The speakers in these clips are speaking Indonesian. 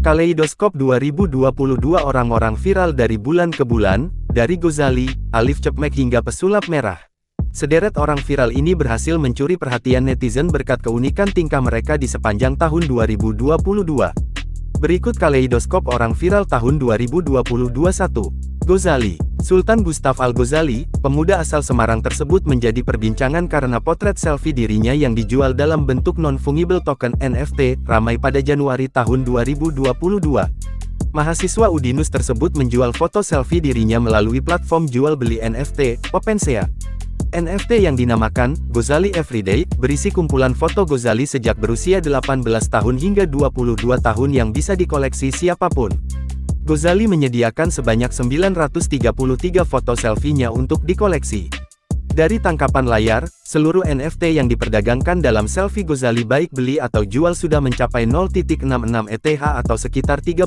Kaleidoskop 2022 orang-orang viral dari bulan ke bulan, dari Gozali, Alif Cepmek hingga pesulap merah. Sederet orang viral ini berhasil mencuri perhatian netizen berkat keunikan tingkah mereka di sepanjang tahun 2022. Berikut kaleidoskop orang viral tahun 2021. Gozali. Sultan Gustaf Al-Ghazali, pemuda asal Semarang tersebut menjadi perbincangan karena potret selfie dirinya yang dijual dalam bentuk non-fungible token NFT, ramai pada Januari tahun 2022. Mahasiswa Udinus tersebut menjual foto selfie dirinya melalui platform jual beli NFT, OpenSea. NFT yang dinamakan Gozali Everyday, berisi kumpulan foto Gozali sejak berusia 18 tahun hingga 22 tahun yang bisa dikoleksi siapapun. Gozali menyediakan sebanyak 933 foto selfie-nya untuk dikoleksi. Dari tangkapan layar, seluruh NFT yang diperdagangkan dalam selfie Gozali baik beli atau jual sudah mencapai 0,66 ETH atau sekitar 31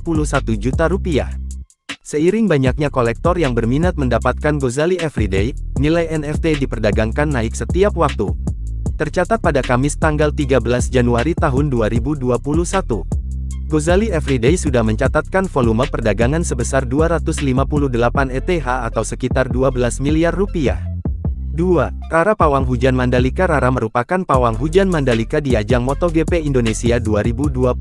juta rupiah. Seiring banyaknya kolektor yang berminat mendapatkan Gozali Everyday, nilai NFT diperdagangkan naik setiap waktu. Tercatat pada Kamis tanggal 13 Januari tahun 2021. Gozali Everyday sudah mencatatkan volume perdagangan sebesar 258 ETH atau sekitar 12 miliar rupiah. 2. Rara Pawang Hujan Mandalika. Rara merupakan pawang hujan Mandalika di ajang MotoGP Indonesia 2022.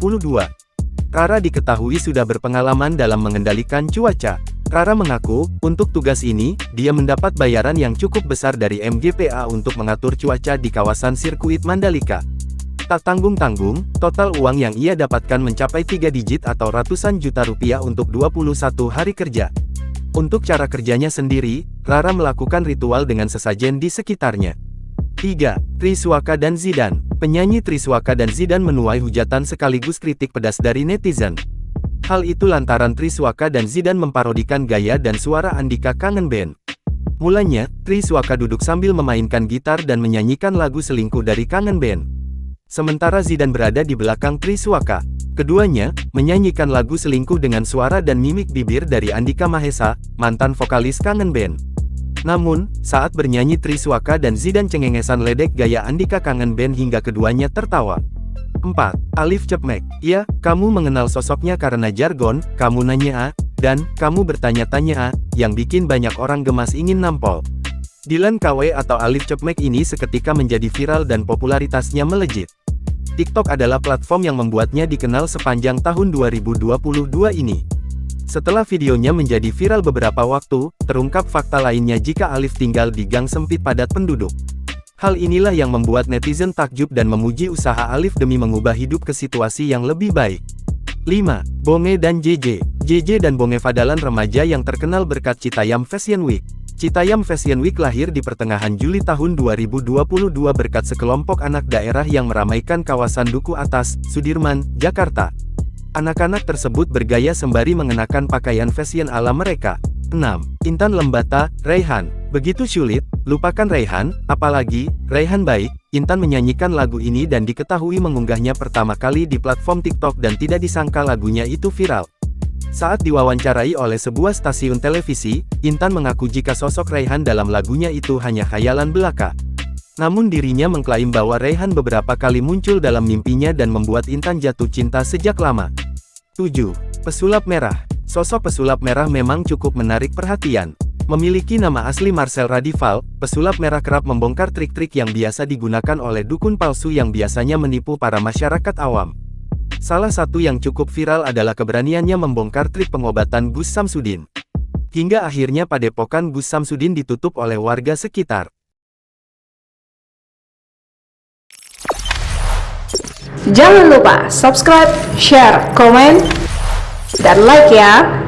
Rara diketahui sudah berpengalaman dalam mengendalikan cuaca. Rara mengaku, untuk tugas ini, dia mendapat bayaran yang cukup besar dari MGPA untuk mengatur cuaca di kawasan sirkuit Mandalika. Tak tanggung-tanggung, total uang yang ia dapatkan mencapai 3 digit atau ratusan juta rupiah untuk 21 hari kerja. Untuk cara kerjanya sendiri, Rara melakukan ritual dengan sesajen di sekitarnya. 3. Triswaka dan Zidan. Penyanyi Triswaka dan Zidan menuai hujatan sekaligus kritik pedas dari netizen. Hal itu lantaran Triswaka dan Zidan memparodikan gaya dan suara Andika Kangen Band. Mulanya, Triswaka duduk sambil memainkan gitar dan menyanyikan lagu Selingkuh dari Kangen Band. Sementara Zidan berada di belakang Triswaka. Keduanya, menyanyikan lagu Selingkuh dengan suara dan mimik bibir dari Andika Mahesa, mantan vokalis Kangen Band. Namun, saat bernyanyi Triswaka dan Zidan cengengesan ledek gaya Andika Kangen Band hingga keduanya tertawa. 4. Alif Cepmek. Ya, kamu mengenal sosoknya karena jargon, kamu nanya A, dan kamu bertanya-tanya A, yang bikin banyak orang gemas ingin nampol. Dilan KW atau Alif Cepmek ini seketika menjadi viral dan popularitasnya melejit. TikTok adalah platform yang membuatnya dikenal sepanjang tahun 2022 ini. Setelah videonya menjadi viral beberapa waktu, terungkap fakta lainnya jika Alif tinggal di gang sempit padat penduduk. Hal inilah yang membuat netizen takjub dan memuji usaha Alif demi mengubah hidup ke situasi yang lebih baik. 5. Bonge dan JJ. JJ dan Bonge Fadalan remaja yang terkenal berkat Citayam Fashion Week. Citayam Fashion Week lahir di pertengahan Juli tahun 2022 berkat sekelompok anak daerah yang meramaikan kawasan Duku Atas, Sudirman, Jakarta. Anak-anak tersebut bergaya sembari mengenakan pakaian fashion ala mereka. 6. Intan Lembata, Raihan. Begitu sulit, lupakan Raihan, apalagi, Raihan baik. Intan menyanyikan lagu ini dan diketahui mengunggahnya pertama kali di platform TikTok dan tidak disangka lagunya itu viral. Saat diwawancarai oleh sebuah stasiun televisi, Intan mengaku jika sosok Raihan dalam lagunya itu hanya khayalan belaka. Namun dirinya mengklaim bahwa Raihan beberapa kali muncul dalam mimpinya dan membuat Intan jatuh cinta sejak lama. 7. Pesulap Merah. Sosok pesulap merah memang cukup menarik perhatian. Memiliki nama asli Marcel Radival, pesulap merah kerap membongkar trik-trik yang biasa digunakan oleh dukun palsu yang biasanya menipu para masyarakat awam. Salah satu yang cukup viral adalah keberaniannya membongkar trik pengobatan Gus Samsudin. Hingga akhirnya padepokan Gus Samsudin ditutup oleh warga sekitar. Jangan lupa subscribe, share, komen, dan like ya!